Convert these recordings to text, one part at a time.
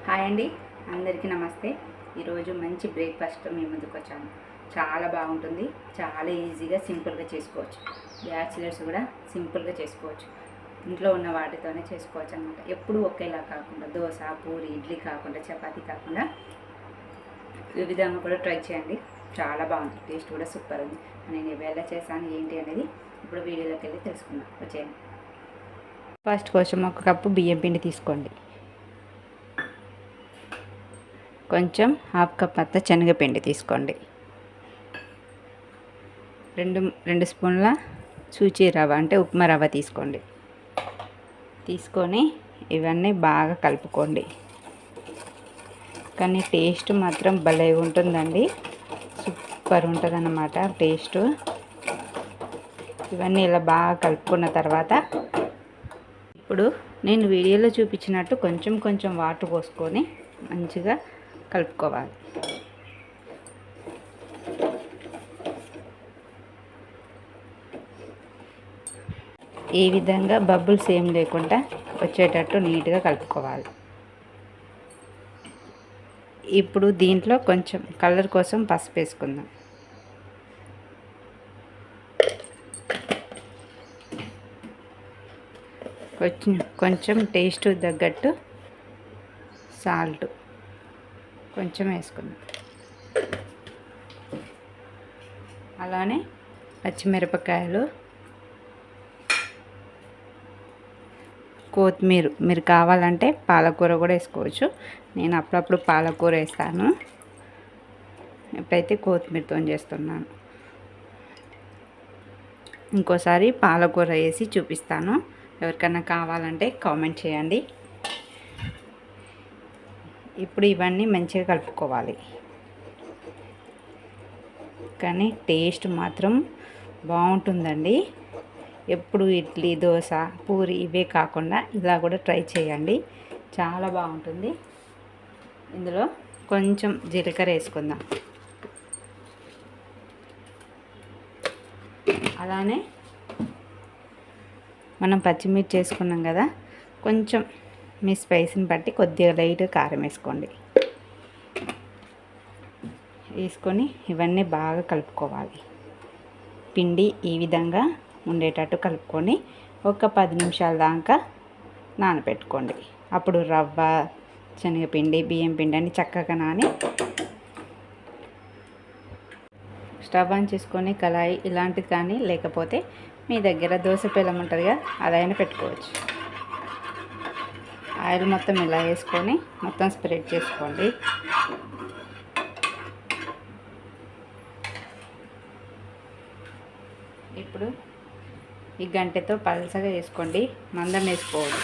Hi అండి, అందరికీ నమస్తే. ఈరోజు మంచి బ్రేక్ఫాస్ట్ మీ ముందుకు వచ్చాను. చాలా బాగుంటుంది, చాలా ఈజీగా సింపుల్గా చేసుకోవచ్చు. బ్యాచిలర్స్ కూడా సింపుల్గా చేసుకోవచ్చు. ఇంట్లో ఉన్న వాటితోనే చేసుకోవచ్చు అన్నమాట. ఎప్పుడు ఒకేలా కాకుండా దోశ, పూరి, ఇడ్లీ కాకుండా, చపాతీ కాకుండా ఈ విధంగా కూడా ట్రై చేయండి. చాలా బాగుంటుంది, టేస్ట్ కూడా సూపర్ ఉంది. నేను ఎలా చేశాను ఏంటి అనేది ఇప్పుడు వీడియోలోకి వెళ్ళి తెలుసుకుందాం. వచ్చేయండి. ఫస్ట్ కొంచెం 1 కప్పు బియ్యం పిండి తీసుకోండి. కొంచెం 1/2 కప్ అంత శనగపిండి తీసుకోండి. 2 స్పూన్ల సూచీ రవ్వ అంటే ఉప్మా రవ్వ తీసుకోండి. తీసుకొని ఇవన్నీ బాగా కలుపుకోండి. కానీ టేస్ట్ మాత్రం భలే ఉంటుందండి, సూపర్ ఉంటుంది అన్నమాట టేస్ట్. ఇవన్నీ ఇలా బాగా కలుపుకున్న తర్వాత ఇప్పుడు నేను వీడియోలో చూపించినట్టు కొంచెం కొంచెం వాటర్ పోసుకొని మంచిగా కలుపుకోవాలి. ఈ విధంగా బబుల్స్ ఏం లేకుండా వచ్చేటట్టు నీట్గా కలుపుకోవాలి. ఇప్పుడు దీంట్లో కొంచెం కలర్ కోసం పసుపు వేసుకుందాం. కొంచెం టేస్ట్ తగ్గట్టు సాల్ట్ కొంచెం వేసుకుందాం. అలానే పచ్చిమిరపకాయలు, కొత్తిమీర, మీరు కావాలంటే పాలకూర కూడా వేసుకోవచ్చు. నేను అప్పుడప్పుడు పాలకూర వేస్తాను, ఇప్పుడైతే కొత్తిమీరతో చేస్తున్నాను. ఇంకోసారి పాలకూర వేసి చూపిస్తాను, ఎవరికైనా కావాలంటే కామెంట్ చేయండి. ఇప్పుడు ఇవన్నీ మంచిగా కలుపుకోవాలి. కానీ టేస్ట్ మాత్రం బాగుంటుందండి. ఎప్పుడు ఇడ్లీ, దోశ, పూరి ఇవే కాకుండా ఇలా కూడా ట్రై చేయండి, చాలా బాగుంటుంది. ఇందులో కొంచెం జీలకర్ర వేసుకుందాం. అలానే మనం పచ్చిమిర్చి వేసుకున్నాం కదా, కొంచెం మీ స్పైస్ని బట్టి కొద్దిగా లైట్ కారం వేసుకోండి. వేసుకొని ఇవన్నీ బాగా కలుపుకోవాలి. పిండి ఈ విధంగా ఉండేటట్టు కలుపుకొని ఒక 10 నిమిషాల దాకా నానబెట్టుకోండి. అప్పుడు రవ్వ, శనగపిండి, బియ్యం పిండి అని చక్కగా నాని స్టవ్ ఆన్ చేసుకొని కళాయి ఇలాంటిది కానీ, లేకపోతే మీ దగ్గర దోశ పెనం ఉంటుందిగా అదైనా పెట్టుకోవచ్చు. ఆయిల్ మొత్తం ఇలా వేసుకొని మొత్తం స్ప్రెడ్ చేసుకోండి. ఇప్పుడు ఈ గంటెతో పలసగా వేసుకోండి, మందం వేసుకోవద్దు.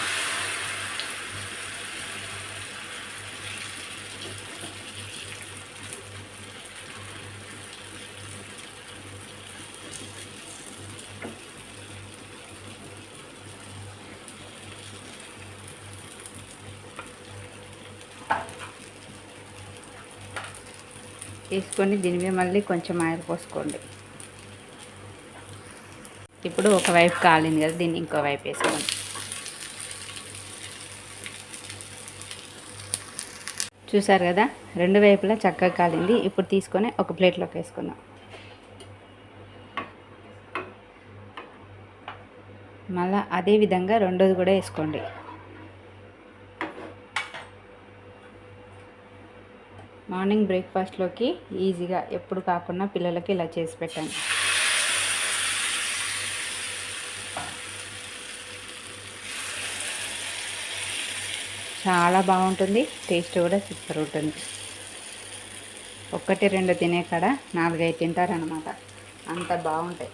వేసుకొని దీని మీద మళ్ళీ కొంచెం ఆయిల్ పోసుకోండి. ఇప్పుడు ఒకవైపు కాలింది కదా, దీన్ని ఇంకో వైపు వేసుకోండి. చూసారు కదా, 2 వైపులా చక్కగా కాలింది. ఇప్పుడు తీసుకొని ఒక ప్లేట్లోకి వేసుకుందాం. మళ్ళీ అదే విధంగా రెండోది కూడా వేసుకోండి. మార్నింగ్ బ్రేక్ఫాస్ట్లోకి ఈజీగా ఎప్పుడు కాకుండా పిల్లలకి ఇలా చేసి పెట్టండి. చాలా బాగుంటుంది, టేస్ట్ కూడా సూపర్ ఉంటుంది. 1, 2 తినే కాడ 4, 5 తింటారనమాట, అంత బాగుంటాయి.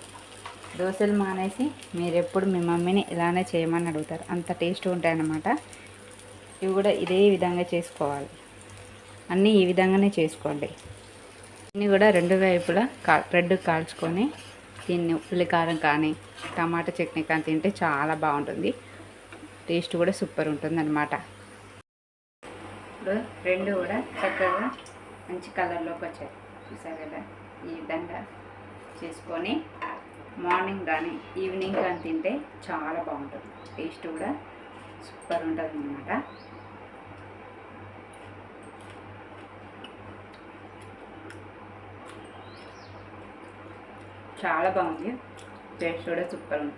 దోశలు మానేసి మీరు ఎప్పుడు మీ మమ్మీని ఇలానే చేయమని అడుగుతారు, అంత టేస్ట్ ఉంటాయి అన్నమాట. ఇవి కూడా ఇదే విధంగా చేసుకోవాలి, అన్నీ ఈ విధంగానే చేసుకోండి. అన్నీ కూడా 2 వైపులా బ్రెడ్ కాల్చుకొని దీన్ని ఉల్లికారం కానీ, టమాటా చట్నీ కానీ తింటే చాలా బాగుంటుంది, టేస్ట్ కూడా సూపర్ ఉంటుంది అన్నమాట. ఇప్పుడు 2 కూడా చక్కగా మంచి కలర్లోకి వచ్చాయి, చూసారు కదా. ఈ విధంగా చేసుకొని మార్నింగ్ కానీ ఈవినింగ్ కానీ తింటే చాలా బాగుంటుంది, టేస్ట్ కూడా సూపర్ ఉంటుంది అన్నమాట. చాలా బాగుంది. టేస్ట్ కూడా సూపర్ ఉంది.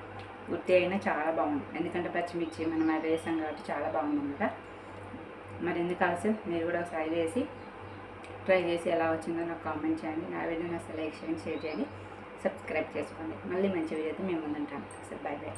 ఉత్తి అయినా చాలా బాగుంది, ఎందుకంటే పచ్చిమిర్చి మనం అవి వేసాం కాబట్టి చాలా బాగుంది అనమాట. మరి ఎందుకు ఆలస్యం, మీరు కూడా ఒకసారి ట్రై చేసి ఎలా వచ్చిందో నాకు కామెంట్ చేయండి. నా వీడియోని అసలు లైక్ చేయండి, షేర్ చేయండి, సబ్స్క్రైబ్ చేసుకోండి. మళ్ళీ మంచి వీడియోతో మేము ముందుంటాను. అసలు బాయ్ బాయ్.